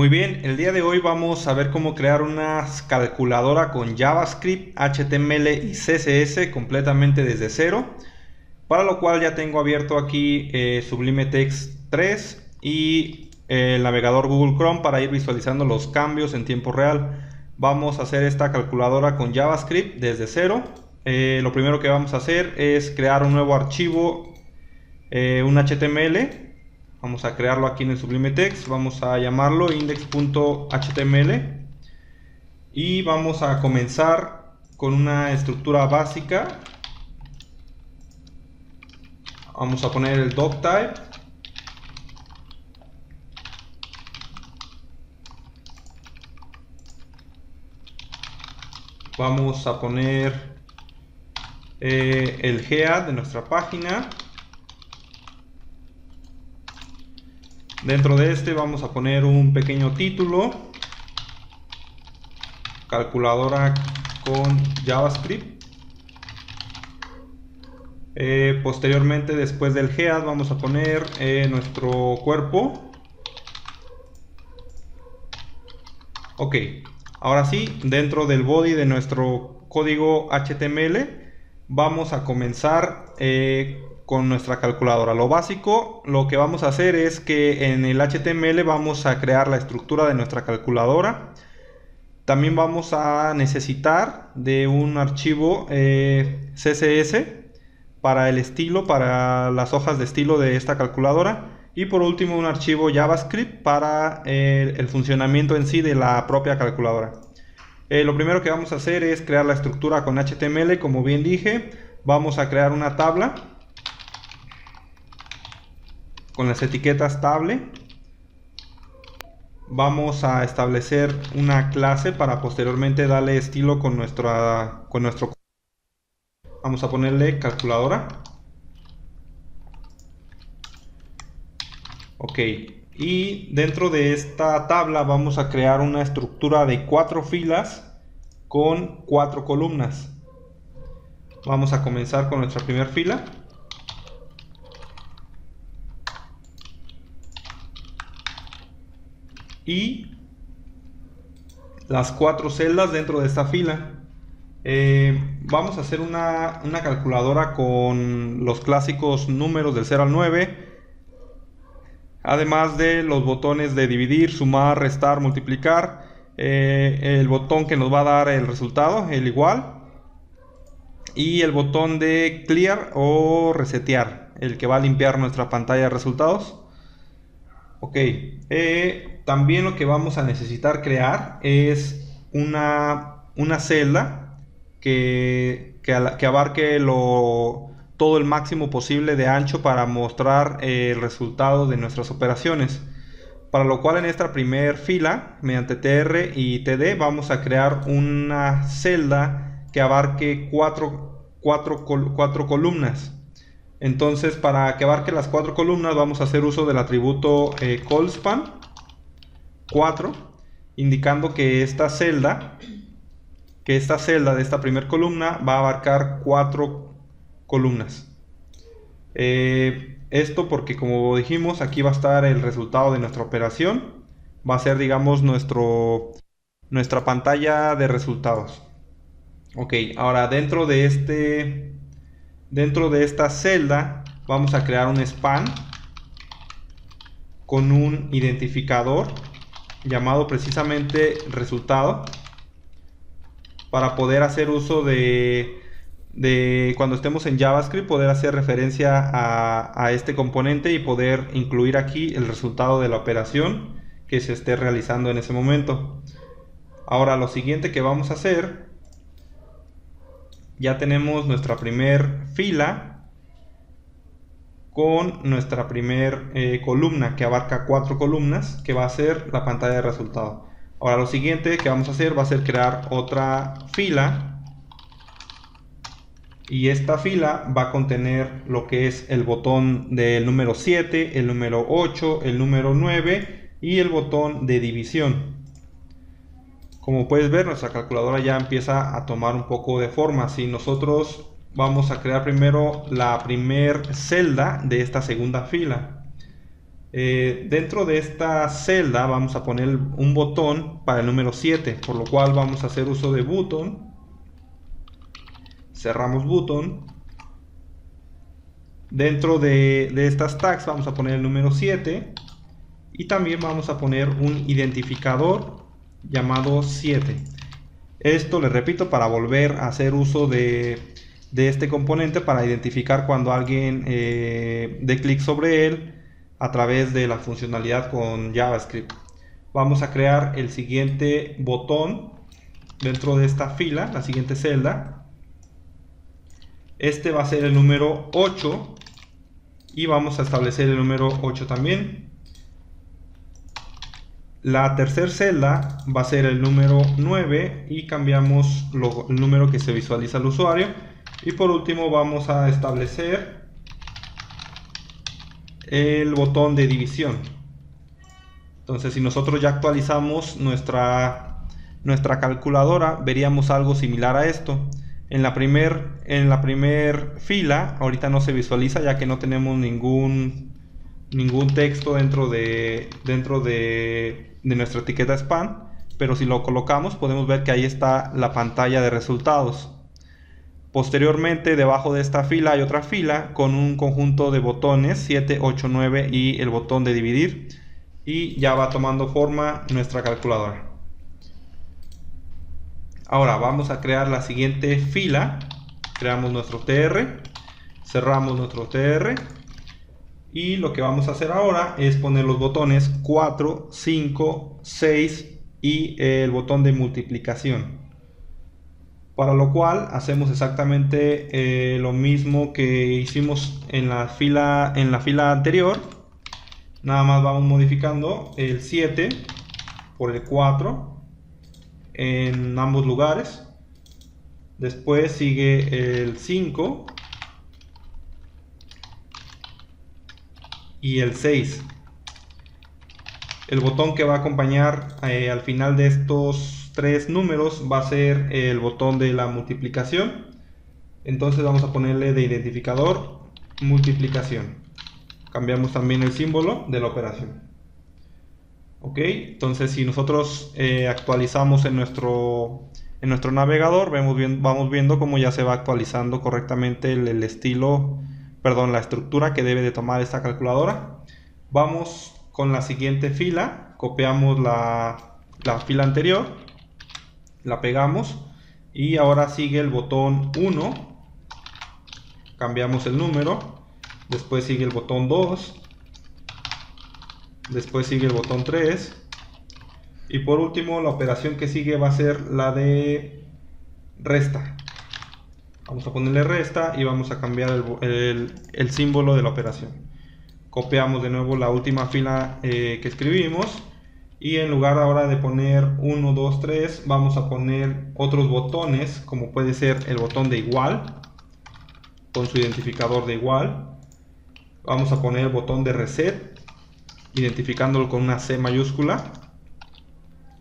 Muy bien, el día de hoy vamos a ver cómo crear una calculadora con JavaScript, HTML y CSS completamente desde cero, para lo cual ya tengo abierto aquí Sublime Text 3 y el navegador Google Chrome para ir visualizando los cambios en tiempo real. Vamos a hacer esta calculadora con JavaScript desde cero. Lo primero que vamos a hacer es crear un nuevo archivo, un HTML. Vamos a crearlo aquí en el Sublime Text, vamos a llamarlo index.html y vamos a comenzar con una estructura básica. Vamos a poner el doctype, vamos a poner el head de nuestra página. Dentro de este vamos a poner un pequeño título, calculadora con JavaScript. Posteriormente, después del head, vamos a poner nuestro cuerpo. Ok, ahora sí, dentro del body de nuestro código HTML vamos a comenzar con nuestra calculadora. Lo básico, lo que vamos a hacer es que en el HTML vamos a crear la estructura de nuestra calculadora. También vamos a necesitar de un archivo CSS para el estilo, para las hojas de estilo de esta calculadora. Y por último un archivo JavaScript para el funcionamiento en sí de la propia calculadora. Lo primero que vamos a hacer es crear la estructura con HTML. Como bien dije, vamos a crear una tabla con las etiquetas table. Vamos a establecer una clase para posteriormente darle estilo con nuestro. Vamos a ponerle calculadora. Ok, y dentro de esta tabla vamos a crear una estructura de 4 filas con 4 columnas. Vamos a comenzar con nuestra primera fila. Y las 4 celdas dentro de esta fila. Vamos a hacer una calculadora con los clásicos números del 0 al 9, además de los botones de dividir, sumar, restar, multiplicar, el botón que nos va a dar el resultado, el igual, y el botón de clear o resetear, el que va a limpiar nuestra pantalla de resultados. Ok, también lo que vamos a necesitar crear es una celda que abarque todo el máximo posible de ancho para mostrar el resultado de nuestras operaciones. Para lo cual en esta primera fila, mediante TR y TD, vamos a crear una celda que abarque cuatro columnas. Entonces, para que abarque las 4 columnas vamos a hacer uso del atributo callSpan 4, indicando que esta celda de esta primera columna va a abarcar 4 columnas. Esto porque, como dijimos, aquí va a estar el resultado de nuestra operación. Va a ser, digamos, nuestra pantalla de resultados. Ok, ahora dentro de esta celda vamos a crear un span con un identificador llamado precisamente resultado, para poder hacer uso de cuando estemos en JavaScript, poder hacer referencia a este componente y poder incluir aquí el resultado de la operación que se esté realizando en ese momento. Ahora lo siguiente que vamos a hacer, ya tenemos nuestra primer fila con nuestra primer columna que abarca 4 columnas, que va a ser la pantalla de resultado. Ahora lo siguiente que vamos a hacer va a ser crear otra fila, y esta fila va a contener lo que es el botón del número 7, el número 8, el número 9 y el botón de división. Como puedes ver, nuestra calculadora ya empieza a tomar un poco de forma. Si nosotros vamos a crear primero la primer celda de esta segunda fila, Dentro de esta celda vamos a poner un botón para el número 7, por lo cual vamos a hacer uso de button. Cerramos button. Dentro de estas tags vamos a poner el número 7 y también vamos a poner un identificador llamado 7. Esto, les repito, para volver a hacer uso de este componente para identificar cuando alguien dé clic sobre él a través de la funcionalidad con JavaScript. Vamos a crear el siguiente botón dentro de esta fila, la siguiente celda. Este va a ser el número 8 y vamos a establecer el número 8 también. La tercera celda va a ser el número 9 y cambiamos el número que se visualiza al usuario. Y por último vamos a establecer el botón de división. Entonces, si nosotros ya actualizamos nuestra calculadora, veríamos algo similar a esto. En la primer fila ahorita no se visualiza, ya que no tenemos ningún texto dentro de nuestra etiqueta spam, pero si lo colocamos podemos ver que ahí está la pantalla de resultados. Posteriormente, debajo de esta fila hay otra fila con un conjunto de botones 7, 8, 9 y el botón de dividir, y ya va tomando forma nuestra calculadora. Ahora vamos a crear la siguiente fila. Creamos nuestro TR, cerramos nuestro TR y lo que vamos a hacer ahora es poner los botones 4, 5, 6 y el botón de multiplicación. Para lo cual hacemos exactamente lo mismo que hicimos en la fila anterior. Nada más vamos modificando el 7 por el 4 en ambos lugares. Después sigue el 5 y el 6. El botón que va a acompañar al final de estos tres números va a ser el botón de la multiplicación. Entonces vamos a ponerle de identificador multiplicación. Cambiamos también el símbolo de la operación. Ok, entonces si nosotros actualizamos en nuestro navegador, vamos viendo cómo ya se va actualizando correctamente el estilo, perdón, la estructura que debe de tomar esta calculadora. Vamos con la siguiente fila, copiamos la fila anterior, la pegamos y ahora sigue el botón 1, cambiamos el número, después sigue el botón 2, después sigue el botón 3 y por último la operación que sigue va a ser la de resta. Vamos a ponerle resta y vamos a cambiar el símbolo de la operación. Copiamos de nuevo la última fila que escribimos y en lugar ahora de poner 1, 2, 3 vamos a poner otros botones, como puede ser el botón de igual con su identificador de igual. Vamos a poner el botón de reset identificándolo con una C mayúscula.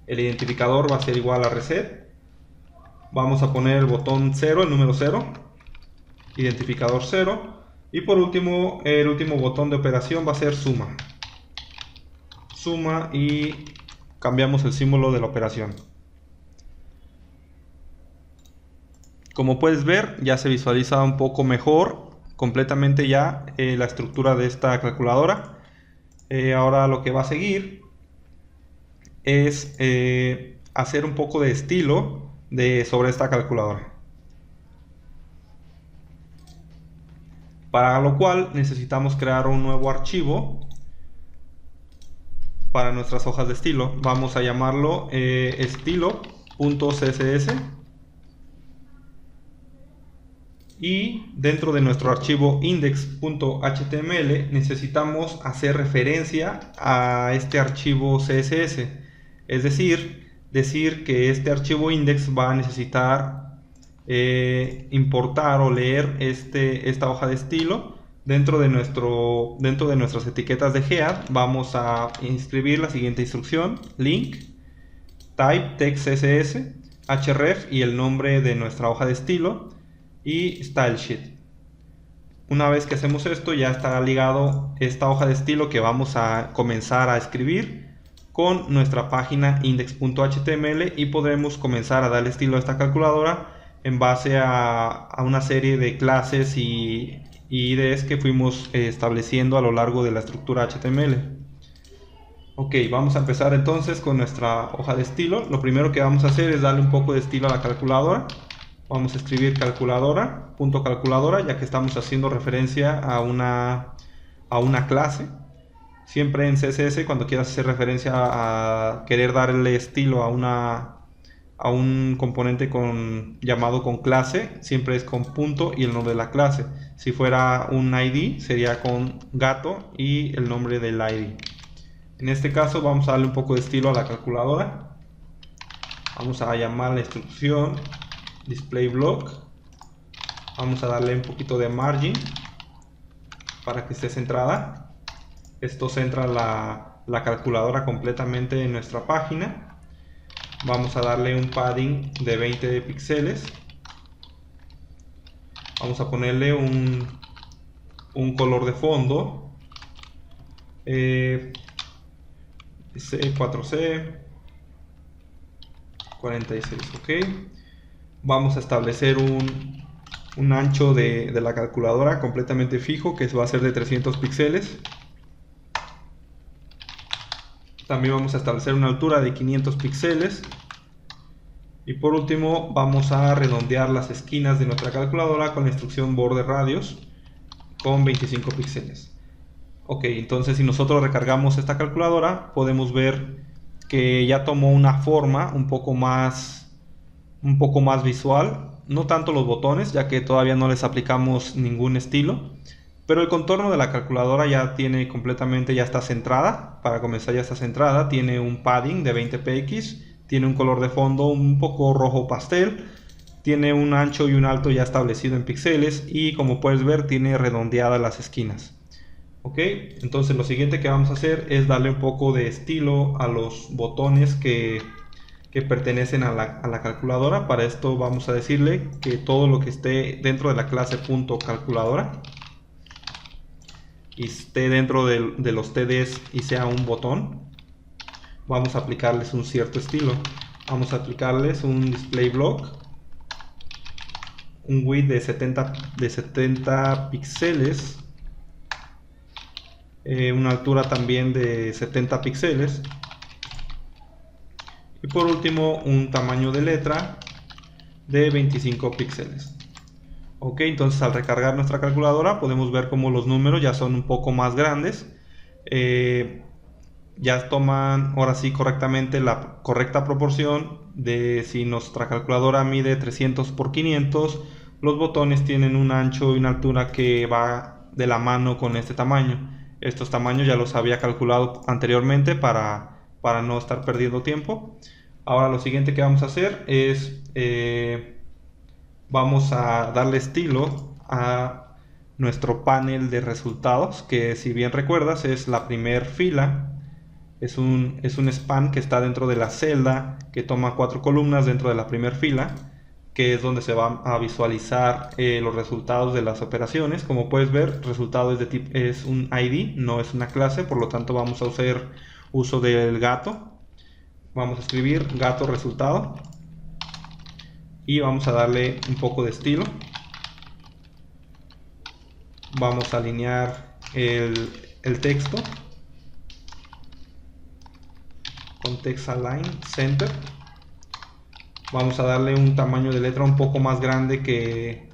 El identificador va a ser igual a reset. Vamos a poner el botón 0, el número 0, identificador 0. Y por último, el último botón de operación va a ser suma. Suma y cambiamos el símbolo de la operación. Como puedes ver, ya se visualiza un poco mejor completamente ya la estructura de esta calculadora. Ahora lo que va a seguir es hacer un poco de estilo sobre esta calculadora. Para lo cual necesitamos crear un nuevo archivo para nuestras hojas de estilo. Vamos a llamarlo estilo.css y dentro de nuestro archivo index.html necesitamos hacer referencia a este archivo CSS, es decir que este archivo index va a necesitar importar o leer esta hoja de estilo. Dentro de nuestras etiquetas de head vamos a inscribir la siguiente instrucción: link, type text css, href y el nombre de nuestra hoja de estilo y style sheet. Una vez que hacemos esto, ya estará ligado esta hoja de estilo que vamos a comenzar a escribir con nuestra página index.html, y podremos comenzar a darle estilo a esta calculadora en base a una serie de clases y IDs que fuimos estableciendo a lo largo de la estructura HTML. Ok, vamos a empezar entonces con nuestra hoja de estilo. Lo primero que vamos a hacer es darle un poco de estilo a la calculadora. Vamos a escribir calculadora, punto calculadora, ya que estamos haciendo referencia a una clase. Siempre en CSS, cuando quieras hacer referencia a querer darle estilo a un componente llamado con clase, siempre es con punto y el nombre de la clase. Si fuera un ID, sería con gato y el nombre del ID. En este caso vamos a darle un poco de estilo a la calculadora. Vamos a llamar la instrucción display block. Vamos a darle un poquito de margin para que esté centrada. Esto centra la calculadora completamente en nuestra página. Vamos a darle un padding de 20 píxeles. Vamos a ponerle un color de fondo. C4C 46, ok. Vamos a establecer un ancho de la calculadora completamente fijo, que va a ser de 300 píxeles. También vamos a establecer una altura de 500 píxeles. Y por último vamos a redondear las esquinas de nuestra calculadora con la instrucción border radius con 25 píxeles. Ok, entonces si nosotros recargamos esta calculadora, podemos ver que ya tomó una forma un poco más visual. No tanto los botones, ya que todavía no les aplicamos ningún estilo, pero el contorno de la calculadora ya tiene completamente, ya está centrada. Para comenzar, ya está centrada. Tiene un padding de 20 px, tiene un color de fondo un poco rojo pastel, tiene un ancho y un alto ya establecido en píxeles, y como puedes ver tiene redondeadas las esquinas. Ok, entonces lo siguiente que vamos a hacer es darle un poco de estilo a los botones que pertenecen a la calculadora. Para esto vamos a decirle que todo lo que esté dentro de la clase .calculadora y esté dentro de los TDs y sea un botón, vamos a aplicarles un cierto estilo. Vamos a aplicarles un display block, un width de 70 píxeles, una altura también de 70 píxeles, y por último un tamaño de letra de 25 píxeles. Ok, entonces al recargar nuestra calculadora podemos ver cómo los números ya son un poco más grandes. Ya toman ahora sí correctamente la correcta proporción de si nuestra calculadora mide 300 por 500, los botones tienen un ancho y una altura que va de la mano con este tamaño. Estos tamaños ya los había calculado anteriormente para no estar perdiendo tiempo. Ahora lo siguiente que vamos a hacer es vamos a darle estilo a nuestro panel de resultados, que si bien recuerdas es la primera fila. Es un span que está dentro de la celda, que toma 4 columnas dentro de la primera fila, que es donde se van a visualizar los resultados de las operaciones. Como puedes ver, resultado es un ID, no es una clase, por lo tanto vamos a hacer uso del gato. Vamos a escribir gato resultado y vamos a darle un poco de estilo. Vamos a alinear el texto con text align center. Vamos a darle un tamaño de letra un poco más grande que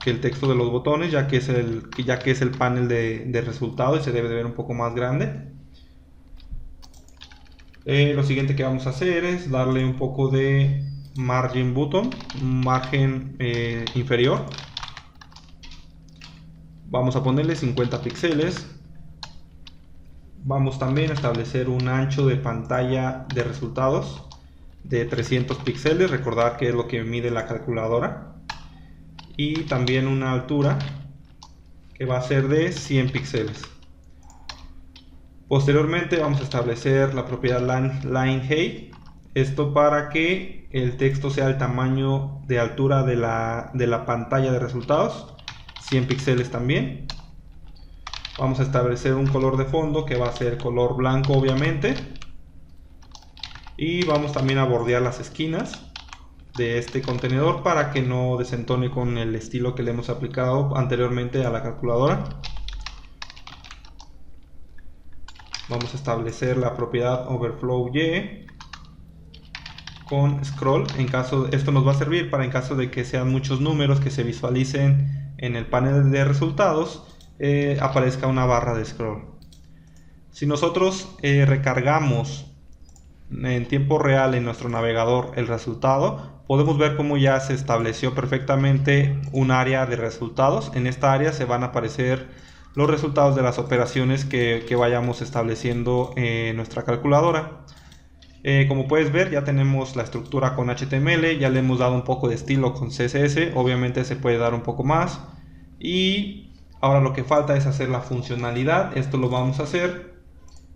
el texto de los botones, ya que es el panel de resultados y se debe de ver un poco más grande. Lo siguiente que vamos a hacer es darle un poco de margin button, un margen inferior. Vamos a ponerle 50 píxeles. Vamos también a establecer un ancho de pantalla de resultados de 300 píxeles, recordar que es lo que mide la calculadora, y también una altura que va a ser de 100 píxeles. Posteriormente vamos a establecer la propiedad line height, esto para que que el texto sea el tamaño de altura de la pantalla de resultados, 100 píxeles también. Vamos a establecer un color de fondo que va a ser color blanco, obviamente. Y vamos también a bordear las esquinas de este contenedor para que no desentone con el estilo que le hemos aplicado anteriormente a la calculadora. Vamos a establecer la propiedad overflow y con scroll. Esto nos va a servir para en caso de que sean muchos números que se visualicen en el panel de resultados, aparezca una barra de scroll. Si nosotros recargamos en tiempo real en nuestro navegador el resultado, podemos ver cómo ya se estableció perfectamente un área de resultados. En esta área se van a aparecer los resultados de las operaciones que vayamos estableciendo en nuestra calculadora. Como puedes ver, ya tenemos la estructura con HTML, ya le hemos dado un poco de estilo con CSS, obviamente se puede dar un poco más. Y ahora lo que falta es hacer la funcionalidad. Esto lo vamos a hacer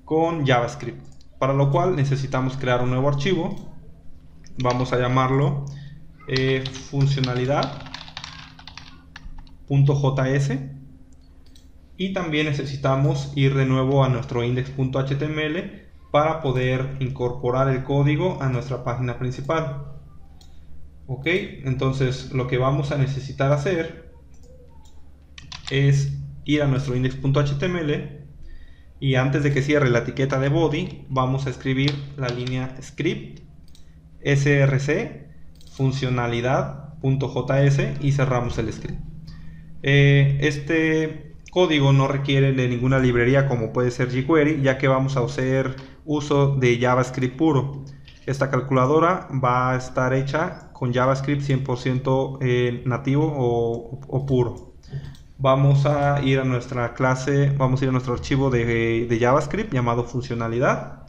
con JavaScript, para lo cual necesitamos crear un nuevo archivo. Vamos a llamarlo funcionalidad.js, y también necesitamos ir de nuevo a nuestro index.html para poder incorporar el código a nuestra página principal. Ok, entonces lo que vamos a necesitar hacer es ir a nuestro index.html, y antes de que cierre la etiqueta de body vamos a escribir la línea script src funcionalidad.js y cerramos el script. Este código no requiere de ninguna librería como puede ser jQuery, ya que vamos a hacer uso de JavaScript puro. Esta calculadora va a estar hecha con JavaScript 100% nativo o puro. Vamos a ir a nuestra clase, vamos a ir a nuestro archivo de JavaScript llamado funcionalidad,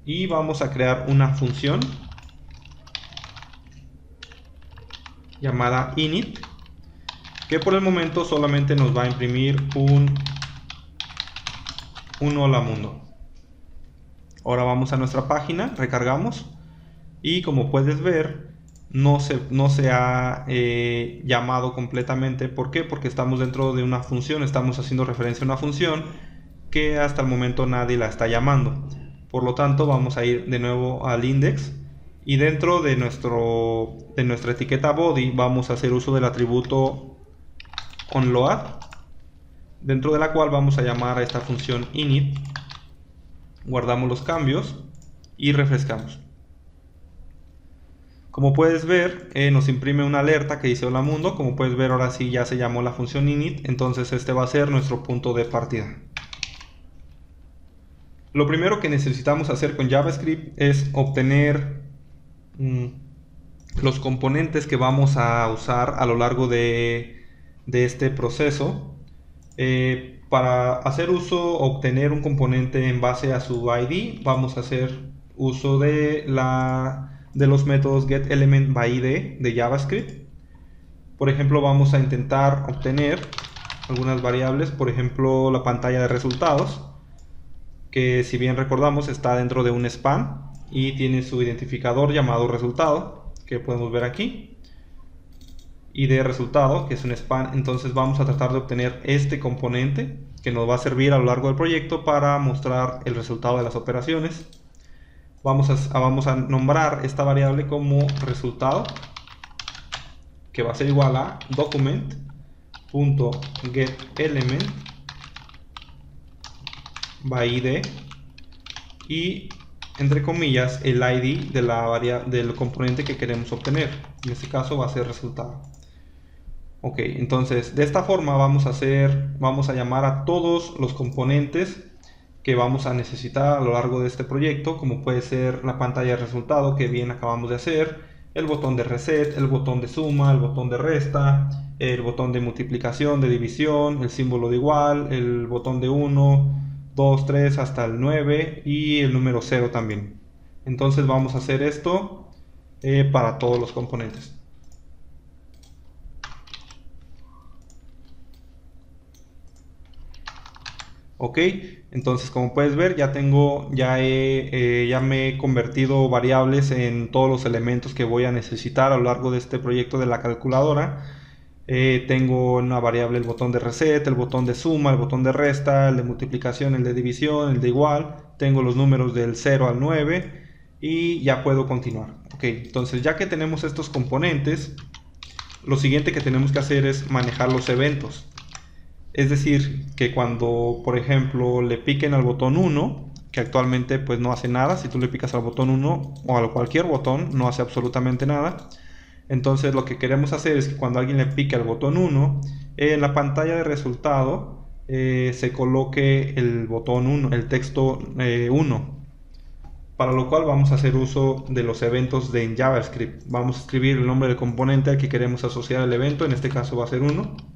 y vamos a crear una función llamada init, que por el momento solamente nos va a imprimir un hola mundo. Ahora vamos a nuestra página, recargamos, y como puedes ver no se ha llamado completamente. ¿Por qué? Porque estamos dentro de una función, estamos haciendo referencia a una función que hasta el momento nadie la está llamando. Por lo tanto vamos a ir de nuevo al index, y dentro de nuestra etiqueta body vamos a hacer uso del atributo onload, dentro de la cual vamos a llamar a esta función init. Guardamos los cambios y refrescamos. Como puedes ver, nos imprime una alerta que dice hola mundo. Como puedes ver, ahora sí ya se llamó la función init, entonces este va a ser nuestro punto de partida. Lo primero que necesitamos hacer con JavaScript es obtener los componentes que vamos a usar a lo largo de este proceso. Para hacer uso, obtener un componente en base a su ID, vamos a hacer uso de los métodos getElementById de JavaScript. Por ejemplo, vamos a intentar obtener algunas variables, por ejemplo la pantalla de resultados, que si bien recordamos está dentro de un span y tiene su identificador llamado resultado, que podemos ver aquí, y de resultado, que es un span. Entonces vamos a tratar de obtener este componente que nos va a servir a lo largo del proyecto para mostrar el resultado de las operaciones. Vamos a nombrar esta variable como resultado, que va a ser igual a document.getElementById y entre comillas el ID del componente que queremos obtener. En este caso va a ser resultado. Ok, entonces de esta forma vamos a llamar a todos los componentes que vamos a necesitar a lo largo de este proyecto, como puede ser la pantalla de resultado que bien acabamos de hacer, el botón de reset, el botón de suma, el botón de resta, el botón de multiplicación, de división, el símbolo de igual, el botón de 1, 2, 3 hasta el 9 y el número 0 también. Entonces vamos a hacer esto para todos los componentes. Ok, entonces como puedes ver ya me he convertido variables en todos los elementos que voy a necesitar a lo largo de este proyecto de la calculadora. Tengo una variable el botón de reset, el botón de suma, el botón de resta, el de multiplicación, el de división, el de igual. Tengo los números del 0 al 9 y ya puedo continuar. Ok, entonces ya que tenemos estos componentes, lo siguiente que tenemos que hacer es manejar los eventos. Es decir, que cuando, por ejemplo, le piquen al botón 1, que actualmente pues no hace nada, si tú le picas al botón 1 o a cualquier botón, no hace absolutamente nada. Entonces lo que queremos hacer es que cuando alguien le pique al botón 1, en la pantalla de resultado se coloque el botón 1, el texto 1. Para lo cual vamos a hacer uso de los eventos de JavaScript. Vamos a escribir el nombre del componente al que queremos asociar el evento, en este caso va a ser 1.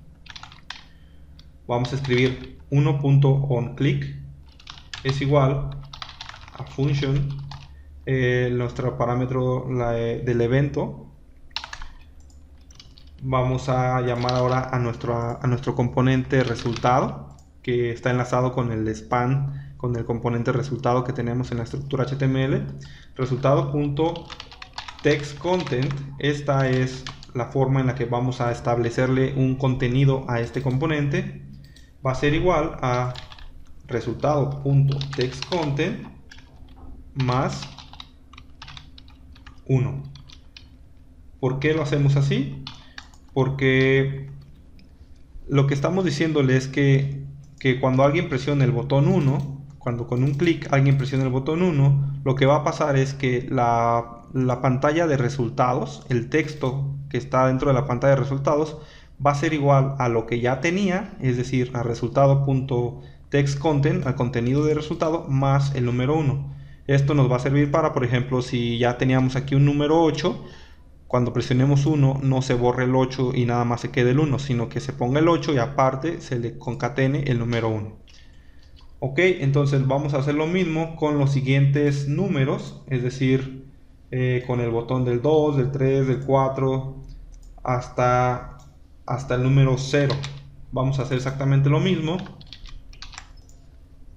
Vamos a escribir 1.onClick es igual a function, nuestro parámetro del evento. Vamos a llamar ahora a nuestro componente resultado, que está enlazado con el span, con el componente resultado que tenemos en la estructura HTML. Resultado.textContent, esta es la forma en la que vamos a establecerle un contenido a este componente. Va a ser igual a resultado.textContent más 1. ¿Por qué lo hacemos así? Porque lo que estamos diciéndole es que cuando alguien presione el botón 1, cuando con un clic alguien presione el botón 1, lo que va a pasar es que la pantalla de resultados, el texto que está dentro de la pantalla de resultados, va a ser igual a lo que ya tenía, es decir, a resultado.textContent, al contenido de resultado, más el número 1. Esto nos va a servir para, por ejemplo, si ya teníamos aquí un número 8, cuando presionemos 1 no se borre el 8 y nada más se quede el 1, sino que se ponga el 8 y aparte se le concatene el número 1. Ok, entonces vamos a hacer lo mismo con los siguientes números, es decir, con el botón del 2, del 3, del 4, hasta el número 0. Vamos a hacer exactamente lo mismo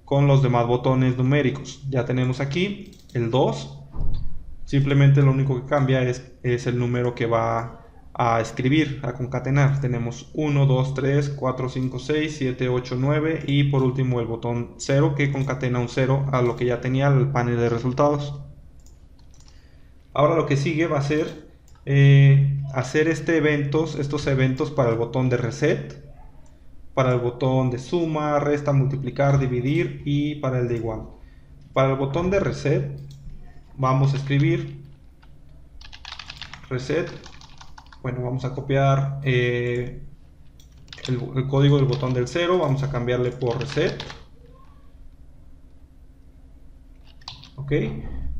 con los demás botones numéricos. Ya tenemos aquí el 2. Simplemente lo único que cambia es el número que va a escribir, a concatenar. Tenemos 1, 2, 3, 4, 5, 6, 7, 8, 9 y por último el botón 0 que concatena un 0 a lo que ya tenía el panel de resultados. Ahora lo que sigue va a ser hacer estos eventos para el botón de reset, para el botón de suma, resta, multiplicar, dividir y para el de igual. Para el botón de reset vamos a escribir reset. Bueno, vamos a copiar el código del botón del 0, vamos a cambiarle por reset. Ok.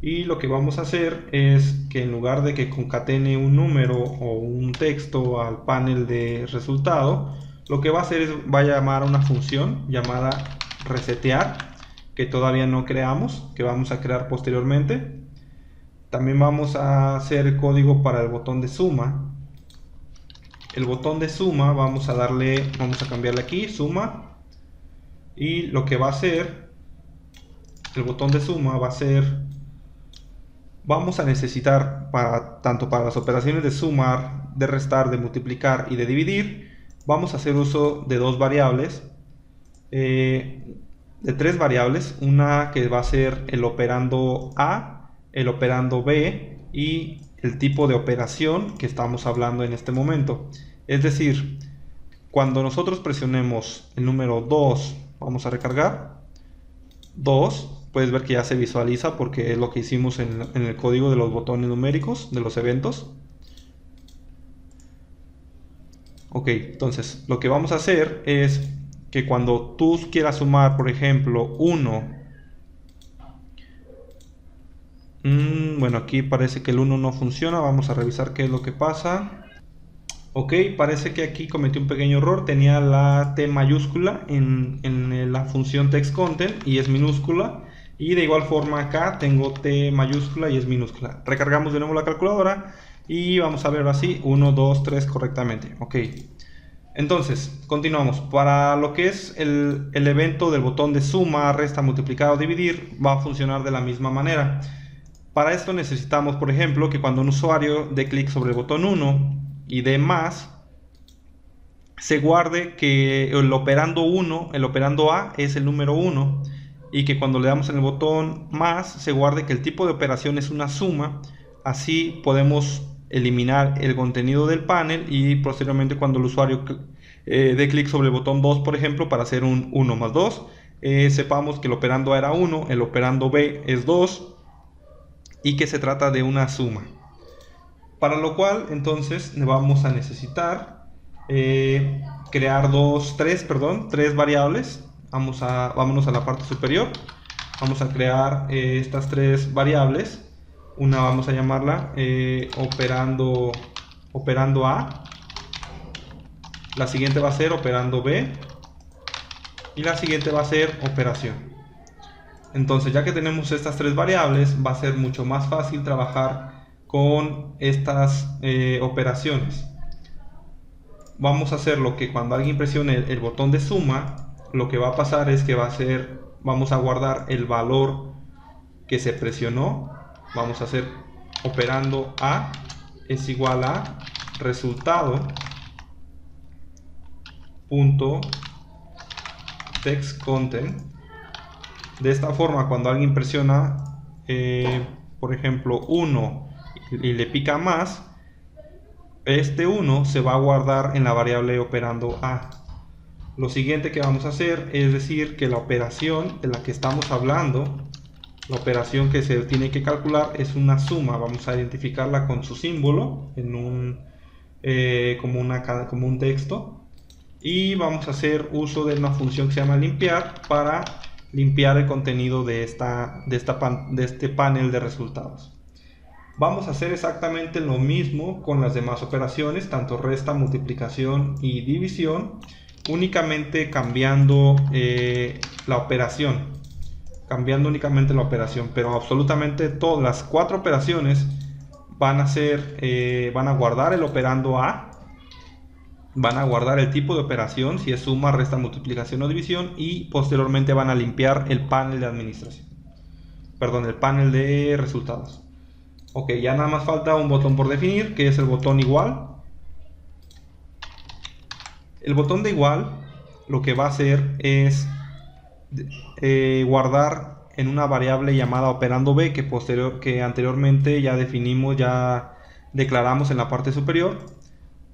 Y lo que vamos a hacer es que en lugar de que concatene un número o un texto al panel de resultado, lo que va a hacer es va a llamar a una función llamada resetear, que todavía no creamos, que vamos a crear posteriormente. También vamos a hacer el código para el botón de suma. El botón de suma vamos a cambiarle aquí suma, y lo que va a hacer el botón de suma va a ser, vamos a necesitar tanto para las operaciones de sumar, de restar, de multiplicar y de dividir, vamos a hacer uso de dos variables, de tres variables, una que va a ser el operando A, el operando B y el tipo de operación que estamos hablando en este momento. Es decir, cuando nosotros presionemos el número 2, vamos a recargar 2, puedes ver que ya se visualiza porque es lo que hicimos en el código de los botones numéricos de los eventos. Ok, entonces lo que vamos a hacer es que cuando tú quieras sumar, por ejemplo, 1, bueno, aquí parece que el 1 no funciona, vamos a revisar qué es lo que pasa. Ok, parece que aquí cometí un pequeño error, tenía la T mayúscula en la función textContent y es minúscula, y de igual forma acá tengo T mayúscula y es minúscula. Recargamos de nuevo la calculadora y vamos a ver así 1, 2, 3 correctamente. Ok, Entonces, continuamos. Para lo que es el evento del botón de suma, resta, multiplicar o dividir, va a funcionar de la misma manera. Para esto necesitamos, por ejemplo, que cuando un usuario dé clic sobre el botón 1 y dé más, se guarde que el operando 1, el operando A es el número 1, y que cuando le damos en el botón más, se guarde que el tipo de operación es una suma. Así podemos eliminar el contenido del panel y posteriormente cuando el usuario dé clic sobre el botón 2, por ejemplo, para hacer un 1 más 2, sepamos que el operando A era 1, el operando B es 2 y que se trata de una suma. Para lo cual entonces vamos a necesitar crear tres variables. Vámonos a la parte superior. Vamos a crear estas tres variables. Una vamos a llamarla operando A. La siguiente va a ser operando B. Y la siguiente va a ser operación. Entonces, ya que tenemos estas tres variables, va a ser mucho más fácil trabajar con estas operaciones. Vamos a hacer lo que cuando alguien presione el botón de suma, lo que va a pasar es que vamos a guardar el valor que se presionó. Vamos a hacer operando A es igual a resultado punto text content. De esta forma, cuando alguien presiona por ejemplo 1 y le pica más, este 1 se va a guardar en la variable operando A. Lo siguiente que vamos a hacer es decir que la operación de la que estamos hablando, la operación que se tiene que calcular, es una suma. Vamos a identificarla con su símbolo en como un texto, y vamos a hacer uso de una función que se llama limpiar para limpiar el contenido de este panel de resultados. Vamos a hacer exactamente lo mismo con las demás operaciones, tanto resta, multiplicación y división, únicamente cambiando la operación. Pero absolutamente todas las cuatro operaciones van a guardar el operando A, van a guardar el tipo de operación, si es suma, resta, multiplicación o división, y posteriormente van a limpiar el panel de administración. Perdón, el panel de resultados. Ok, ya nada más falta un botón por definir, que es el botón igual. El botón de igual lo que va a hacer es guardar en una variable llamada operando B, que anteriormente ya definimos, ya declaramos en la parte superior.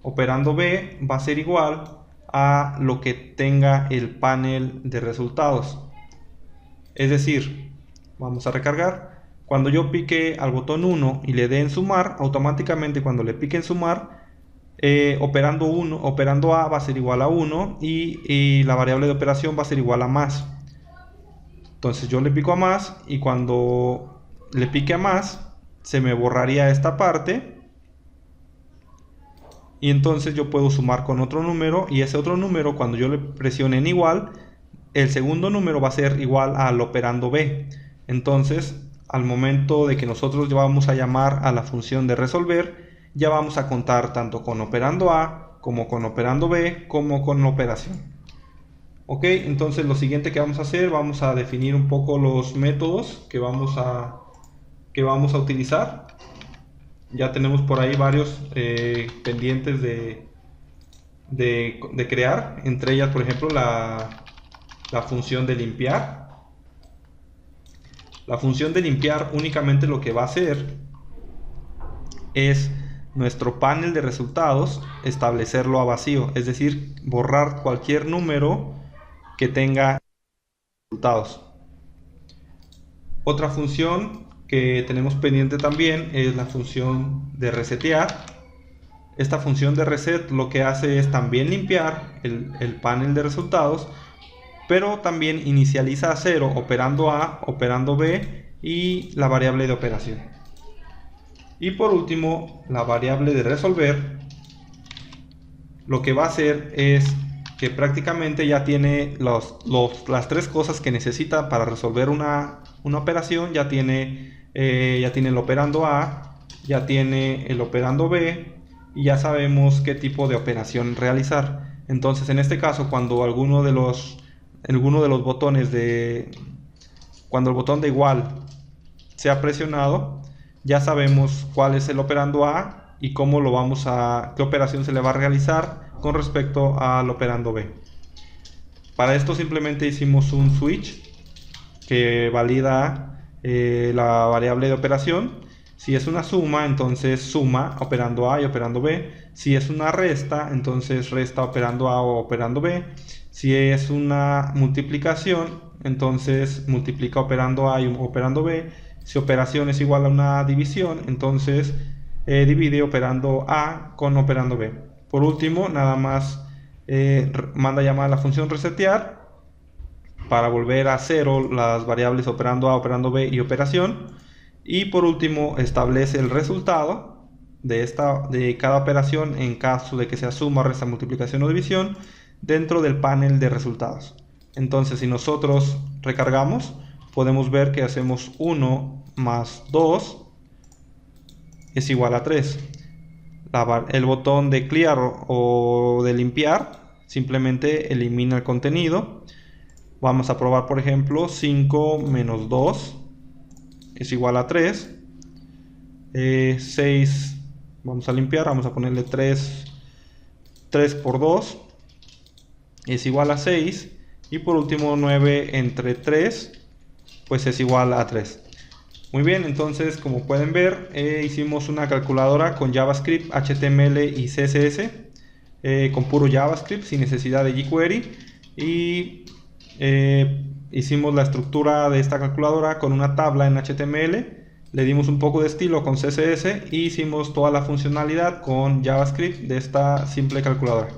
Operando B va a ser igual a lo que tenga el panel de resultados. Es decir, vamos a recargar. Cuando yo pique al botón 1 y le dé en sumar, automáticamente cuando le pique en sumar, operando A va a ser igual a 1 y la variable de operación va a ser igual a más. Entonces yo le pico a más y cuando le pique a más se me borraría esta parte, y entonces yo puedo sumar con otro número, y ese otro número, cuando yo le presione en igual, el segundo número va a ser igual al operando B. Entonces al momento de que nosotros vamos a llamar a la función de resolver, ya vamos a contar tanto con operando A como con operando B como con operación. Ok, entonces lo siguiente que vamos a hacer, vamos a definir un poco los métodos que vamos a utilizar. Ya tenemos por ahí varios pendientes de crear, entre ellas por ejemplo la función de limpiar. La función de limpiar únicamente lo que va a hacer es nuestro panel de resultados establecerlo a vacío, es decir, borrar cualquier número que tenga resultados. Otra función que tenemos pendiente también es la función de resetear. Esta función de reset lo que hace es también limpiar el panel de resultados, pero también inicializa a 0 operando A, operando B y la variable de operación. Y por último, la variable de resolver lo que va a hacer es que prácticamente ya tiene las tres cosas que necesita para resolver una operación. Ya tiene el operando A, ya tiene el operando B, y ya sabemos qué tipo de operación realizar. Entonces en este caso, cuando alguno de los botones cuando el botón de igual sea presionado, ya sabemos cuál es el operando A y cómo qué operación se le va a realizar con respecto al operando B. Para esto simplemente hicimos un switch que valida la variable de operación. Si es una suma, entonces suma operando A y operando B. Si es una resta, entonces resta operando A o operando B. Si es una multiplicación, entonces multiplica operando A y operando B. Si operación es igual a una división, entonces divide operando A con operando B. Por último, nada más manda llamar a la función resetear para volver a cero las variables operando A, operando B y operación. Y por último, establece el resultado de cada operación en caso de que sea suma, resta, multiplicación o división dentro del panel de resultados. Entonces, si nosotros recargamos, podemos ver que hacemos 1 más 2 es igual a 3. El botón de clear o de limpiar simplemente elimina el contenido. Vamos a probar, por ejemplo, 5 menos 2 es igual a 3. 6, vamos a limpiar, vamos a ponerle 3 por 2 es igual a 6. Y por último, 9 entre 3 pues es igual a 3. Muy bien, entonces como pueden ver, hicimos una calculadora con JavaScript, HTML y CSS, con puro JavaScript sin necesidad de jQuery, y hicimos la estructura de esta calculadora con una tabla en HTML, le dimos un poco de estilo con CSS y hicimos toda la funcionalidad con JavaScript de esta simple calculadora.